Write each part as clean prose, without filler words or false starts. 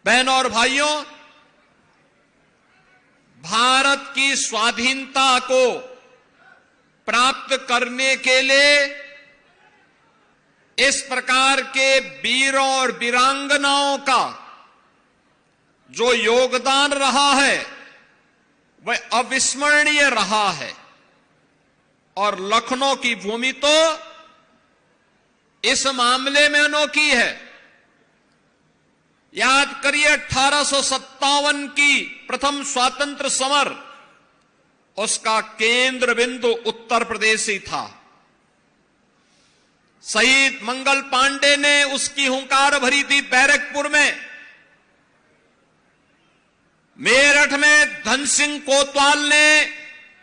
बहनों और भाइयों, भारत की स्वाधीनता को प्राप्त करने के लिए इस प्रकार के वीरों और वीरांगनाओं का जो योगदान रहा है वह अविस्मरणीय रहा है। और लखनऊ की भूमि तो इस मामले में अनोखी है। याद करिए 1857 की प्रथम स्वातंत्र समर, उसका केंद्र बिंदु उत्तर प्रदेश ही था। शहीद मंगल पांडे ने उसकी हुंकार भरी थी बैरकपुर में। मेरठ में धन सिंह कोतवाल ने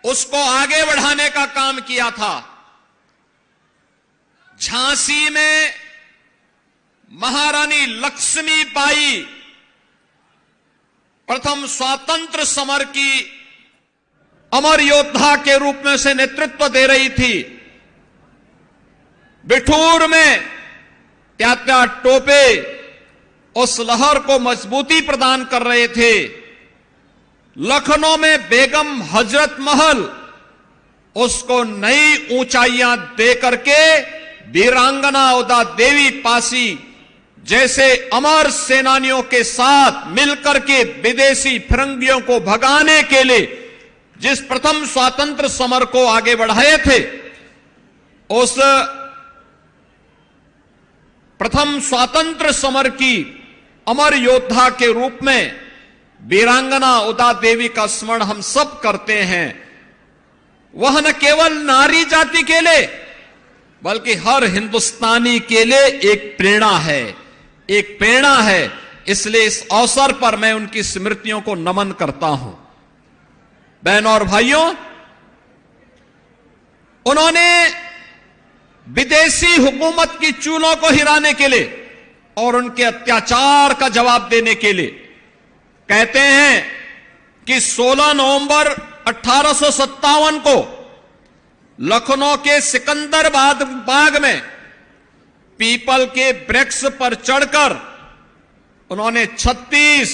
उसको आगे बढ़ाने का काम किया था। झांसी में महारानी लक्ष्मीबाई प्रथम स्वातंत्र समर की अमर योद्धा के रूप में से नेतृत्व दे रही थी। बिठूर में त्यात्या टोपे उस लहर को मजबूती प्रदान कर रहे थे। लखनऊ में बेगम हजरत महल उसको नई ऊंचाइयां दे करके वीरांगना उदा देवी पासी जैसे अमर सेनानियों के साथ मिलकर के विदेशी फिरंगियों को भगाने के लिए जिस प्रथम स्वातंत्र समर को आगे बढ़ाए थे, उस प्रथम स्वातंत्र समर की अमर योद्धा के रूप में वीरांगना उदा देवी का स्मरण हम सब करते हैं। वह न केवल नारी जाति के लिए बल्कि हर हिंदुस्तानी के लिए एक प्रेरणा है, एक प्रेरणा है। इसलिए इस अवसर पर मैं उनकी स्मृतियों को नमन करता हूं। बहनों और भाइयों, उन्होंने विदेशी हुकूमत की चूलों को हिलाने के लिए और उनके अत्याचार का जवाब देने के लिए कहते हैं कि 16 नवंबर 1857 को लखनऊ के सिकंदराबाद बाग में पीपल के वृक्ष पर चढ़कर उन्होंने 36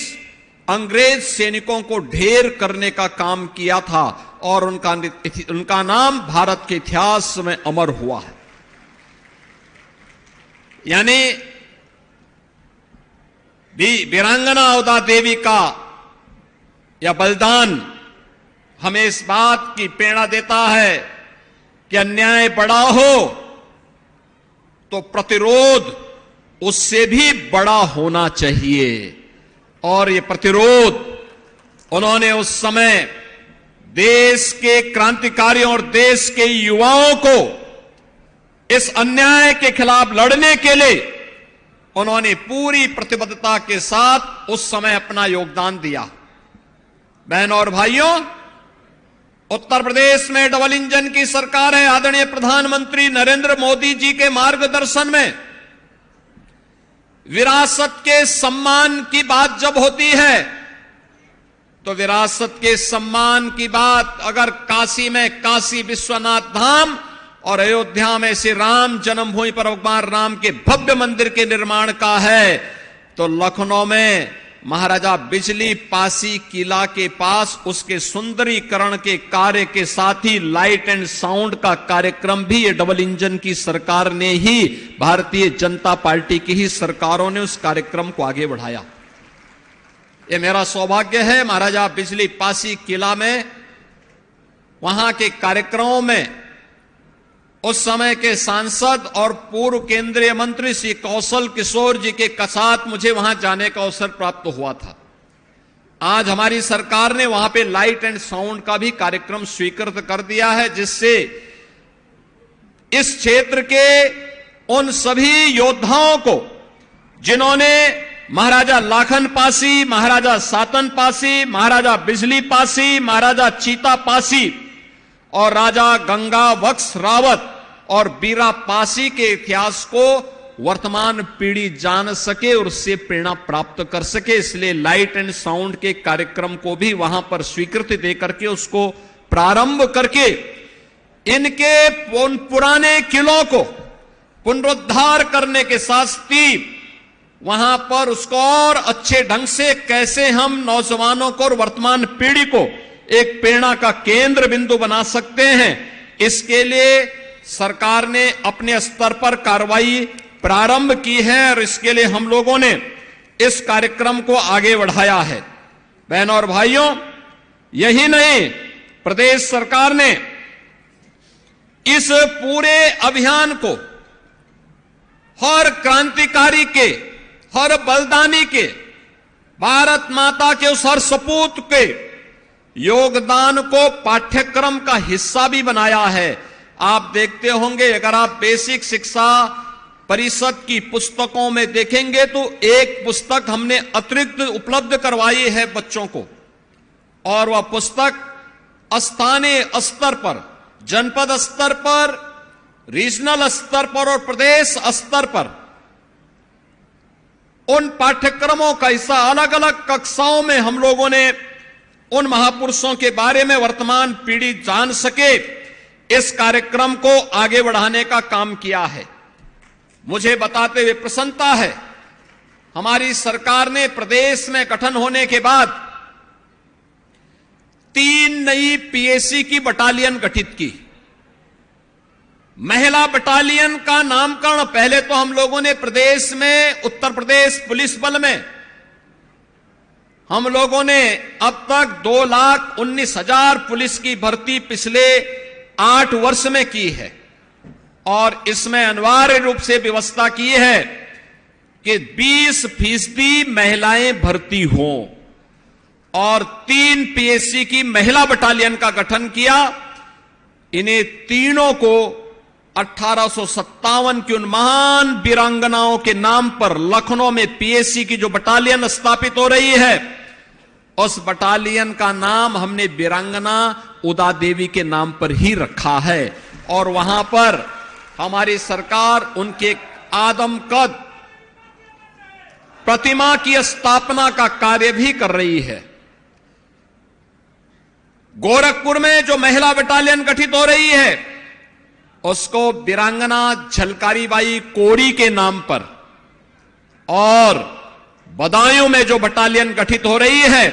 अंग्रेज सैनिकों को ढेर करने का काम किया था और उनका नाम भारत के इतिहास में अमर हुआ है। यानी वीरांगना उदा देवी का यह बलिदान हमें इस बात की प्रेरणा देता है कि अन्याय बड़ा हो तो प्रतिरोध उससे भी बड़ा होना चाहिए। और ये प्रतिरोध उन्होंने उस समय देश के क्रांतिकारियों और देश के युवाओं को इस अन्याय के खिलाफ लड़ने के लिए उन्होंने पूरी प्रतिबद्धता के साथ उस समय अपना योगदान दिया। बहनों और भाइयों, उत्तर प्रदेश में डबल इंजन की सरकार है। आदरणीय प्रधानमंत्री नरेंद्र मोदी जी के मार्गदर्शन में विरासत के सम्मान की बात जब होती है तो विरासत के सम्मान की बात अगर काशी में काशी विश्वनाथ धाम और अयोध्या में श्री राम जन्मभूमि पर भगवान राम के भव्य मंदिर के निर्माण का है तो लखनऊ में महाराजा बिजली पासी किला के पास उसके सुंदरीकरण के कार्य के साथ ही लाइट एंड साउंड का कार्यक्रम भी ये डबल इंजन की सरकार ने ही, भारतीय जनता पार्टी की ही सरकारों ने उस कार्यक्रम को आगे बढ़ाया। ये मेरा सौभाग्य है महाराजा बिजली पासी किला में वहां के कार्यक्रमों में उस समय के सांसद और पूर्व केंद्रीय मंत्री श्री कौशल किशोर जी के साथ मुझे वहां जाने का अवसर प्राप्त हुआ था। आज हमारी सरकार ने वहां पे लाइट एंड साउंड का भी कार्यक्रम स्वीकृत कर दिया है, जिससे इस क्षेत्र के उन सभी योद्धाओं को जिन्होंने महाराजा लाखन पासी, महाराजा सातन पासी, महाराजा बिजली पासी, महाराजा चीता पासी और राजा गंगा बख्श रावत और बीरा पासी के इतिहास को वर्तमान पीढ़ी जान सके और उससे प्रेरणा प्राप्त कर सके, इसलिए लाइट एंड साउंड के कार्यक्रम को भी वहां पर स्वीकृति देकर के उसको प्रारंभ करके इनके उन पुराने किलों को पुनरुद्धार करने के साथ ही वहां पर उसको और अच्छे ढंग से कैसे हम नौजवानों को और वर्तमान पीढ़ी को एक प्रेरणा का केंद्र बिंदु बना सकते हैं, इसके लिए सरकार ने अपने स्तर पर कार्रवाई प्रारंभ की है और इसके लिए हम लोगों ने इस कार्यक्रम को आगे बढ़ाया है। बहनों और भाइयों, यही नहीं, प्रदेश सरकार ने इस पूरे अभियान को हर क्रांतिकारी के, हर बलिदानी के, भारत माता के उस हर सपूत के योगदान को पाठ्यक्रम का हिस्सा भी बनाया है। आप देखते होंगे, अगर आप बेसिक शिक्षा परिषद की पुस्तकों में देखेंगे तो एक पुस्तक हमने अतिरिक्त उपलब्ध करवाई है बच्चों को, और वह पुस्तक स्थानीय स्तर पर, जनपद स्तर पर, रीजनल स्तर पर और प्रदेश स्तर पर उन पाठ्यक्रमों का हिस्सा अलग अलग कक्षाओं में हम लोगों ने उन महापुरुषों के बारे में वर्तमान पीढ़ी जान सके, इस कार्यक्रम को आगे बढ़ाने का काम किया है। मुझे बताते हुए प्रसन्नता है, हमारी सरकार ने प्रदेश में गठन होने के बाद 3 नई पीएसी की बटालियन गठित की। महिला बटालियन का नामकरण पहले तो हम लोगों ने प्रदेश में, उत्तर प्रदेश पुलिस बल में हम लोगों ने अब तक 2,19,000 पुलिस की भर्ती पिछले 8 वर्ष में की है, और इसमें अनिवार्य रूप से व्यवस्था की है कि 20% महिलाएं भर्ती हों, और 3 पीएससी की महिला बटालियन का गठन किया। इन्हें तीनों को 1857 की उन महान वीरांगनाओं के नाम पर लखनऊ में पीएससी की जो बटालियन स्थापित हो रही है, उस बटालियन का नाम हमने वीरांगना उदा देवी के नाम पर ही रखा है, और वहां पर हमारी सरकार उनके आदमकद प्रतिमा की स्थापना का कार्य भी कर रही है। गोरखपुर में जो महिला बटालियन गठित हो रही है, उसको वीरांगना झलकारीबाई कोरी के नाम पर, और बदायूं में जो बटालियन गठित हो रही है,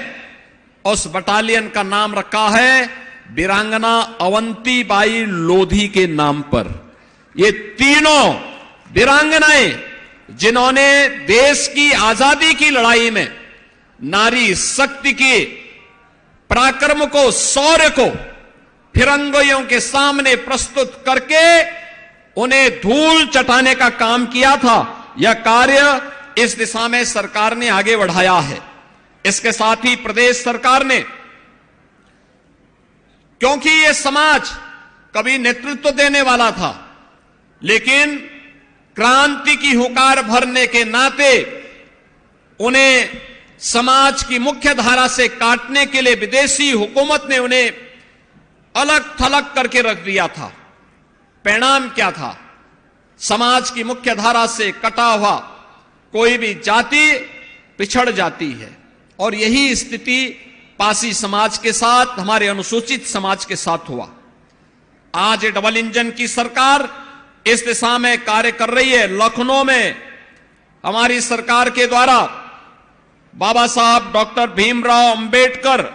उस बटालियन का नाम रखा है वीरांगना अवंतीबाई लोधी के नाम पर। ये तीनों वीरांगनाएं जिन्होंने देश की आजादी की लड़ाई में नारी शक्ति के पराक्रम को, शौर्य को फिरंगियों के सामने प्रस्तुत करके उन्हें धूल चटाने का काम किया था, यह कार्य इस दिशा में सरकार ने आगे बढ़ाया है। इसके साथ ही प्रदेश सरकार ने, क्योंकि यह समाज कभी नेतृत्व देने वाला था, लेकिन क्रांति की हुंकार भरने के नाते उन्हें समाज की मुख्य धारा से काटने के लिए विदेशी हुकूमत ने उन्हें अलग थलग करके रख दिया था। परिणाम क्या था? समाज की मुख्य धारा से कटा हुआ कोई भी जाति पिछड़ जाती है, और यही स्थिति पासी समाज के साथ, हमारे अनुसूचित समाज के साथ हुआ। आज डबल इंजन की सरकार इस दिशा में कार्य कर रही है। लखनऊ में हमारी सरकार के द्वारा बाबा साहब डॉक्टर भीमराव अंबेडकर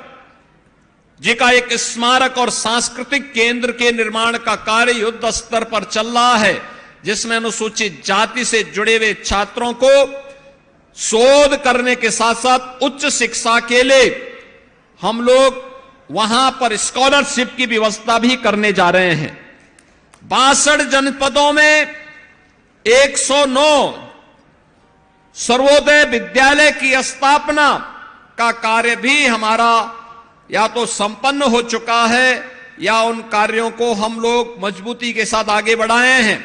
जी का एक स्मारक और सांस्कृतिक केंद्र के निर्माण का कार्य युद्ध स्तर पर चल रहा है, जिसमें अनुसूचित जाति से जुड़े हुए छात्रों को शोध करने के साथ साथ उच्च शिक्षा के लिए हम लोग वहां पर स्कॉलरशिप की व्यवस्था भी करने जा रहे हैं। 62 जनपदों में 109 सर्वोदय विद्यालय की स्थापना का कार्य भी हमारा या तो संपन्न हो चुका है, या उन कार्यों को हम लोग मजबूती के साथ आगे बढ़ाए हैं,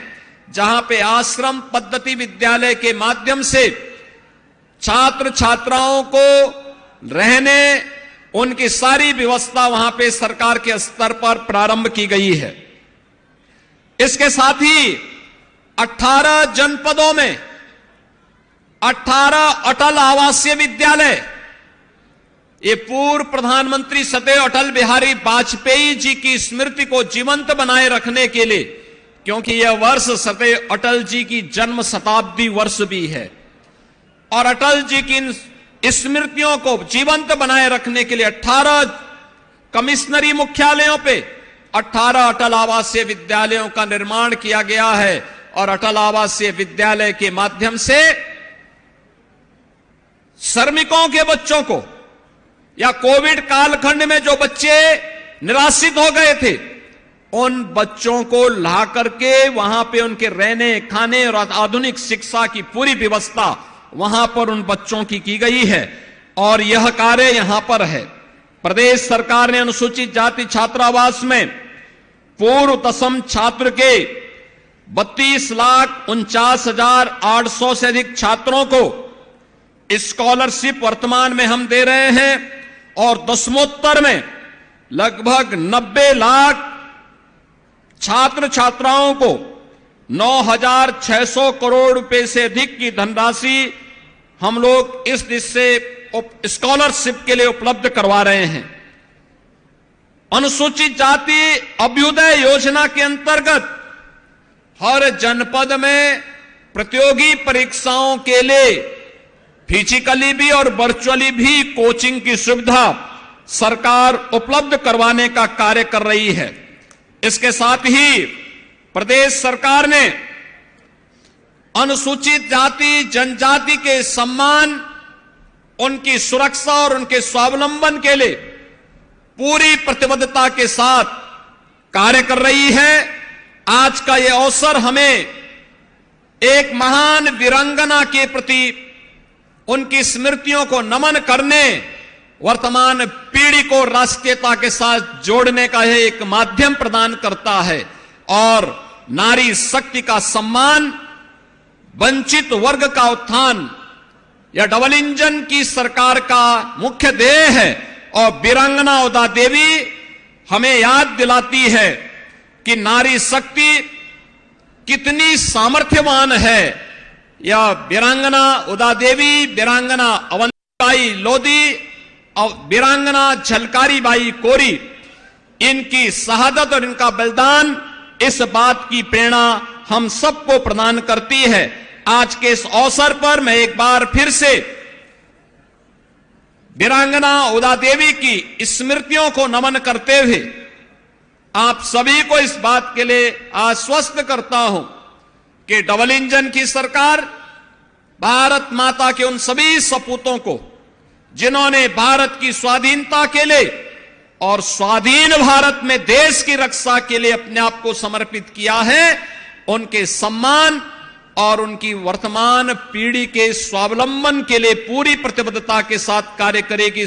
जहां पे आश्रम पद्धति विद्यालय के माध्यम से छात्र छात्राओं को रहने, उनकी सारी व्यवस्था वहां पे सरकार के स्तर पर प्रारंभ की गई है। इसके साथ ही 18 जनपदों में 18 अटल आवासीय विद्यालय, ये पूर्व प्रधानमंत्री सदैव अटल बिहारी वाजपेयी जी की स्मृति को जीवंत बनाए रखने के लिए, क्योंकि यह वर्ष सदैव अटल जी की जन्म शताब्दी वर्ष भी है, और अटल जी की इन स्मृतियों को जीवंत बनाए रखने के लिए 18 कमिश्नरी मुख्यालयों पे 18 अटल आवासीय विद्यालयों का निर्माण किया गया है और अटल आवासीय विद्यालय के माध्यम से श्रमिकों के बच्चों को या कोविड कालखंड में जो बच्चे निराश्रित हो गए थे उन बच्चों को ला करके वहां पे उनके रहने खाने और आधुनिक शिक्षा की पूरी व्यवस्था वहां पर उन बच्चों की गई है और यह कार्य यहां पर है। प्रदेश सरकार ने अनुसूचित जाति छात्रावास में पूर्व दसम छात्र के 32,49,800 से अधिक छात्रों को स्कॉलरशिप वर्तमान में हम दे रहे हैं और दसमोत्तर में लगभग 90 लाख छात्र छात्राओं को 9,600 करोड़ रुपए से अधिक की धनराशि हम लोग इस दिशा से स्कॉलरशिप के लिए उपलब्ध करवा रहे हैं। अनुसूचित जाति अभ्युदय योजना के अंतर्गत हर जनपद में प्रतियोगी परीक्षाओं के लिए फिजिकली भी और वर्चुअली भी कोचिंग की सुविधा सरकार उपलब्ध करवाने का कार्य कर रही है। इसके साथ ही प्रदेश सरकार ने अनुसूचित जाति जनजाति के सम्मान, उनकी सुरक्षा और उनके स्वावलंबन के लिए पूरी प्रतिबद्धता के साथ कार्य कर रही है। आज का यह अवसर हमें एक महान वीरांगना के प्रति उनकी स्मृतियों को नमन करने, वर्तमान पीढ़ी को राष्ट्रीयता के साथ जोड़ने का यह एक माध्यम प्रदान करता है और नारी शक्ति का सम्मान, वंचित वर्ग का उत्थान यह डबल इंजन की सरकार का मुख्य ध्येय है। और वीरांगना उदा देवी हमें याद दिलाती है कि नारी शक्ति कितनी सामर्थ्यवान है। यह वीरांगना उदा देवी, वीरांगना अवंतीबाई लोधी और वीरांगना झलकारी बाई कोरी, इनकी शहादत और इनका बलिदान इस बात की प्रेरणा हम सबको प्रदान करती है। आज के इस अवसर पर मैं एक बार फिर से वीरांगना उदा देवी की स्मृतियों को नमन करते हुए आप सभी को इस बात के लिए आश्वस्त करता हूं कि डबल इंजन की सरकार भारत माता के उन सभी सपूतों को जिन्होंने भारत की स्वाधीनता के लिए और स्वाधीन भारत में देश की रक्षा के लिए अपने आप को समर्पित किया है, उनके सम्मान और उनकी वर्तमान पीढ़ी के स्वावलंबन के लिए पूरी प्रतिबद्धता के साथ कार्य करेगी।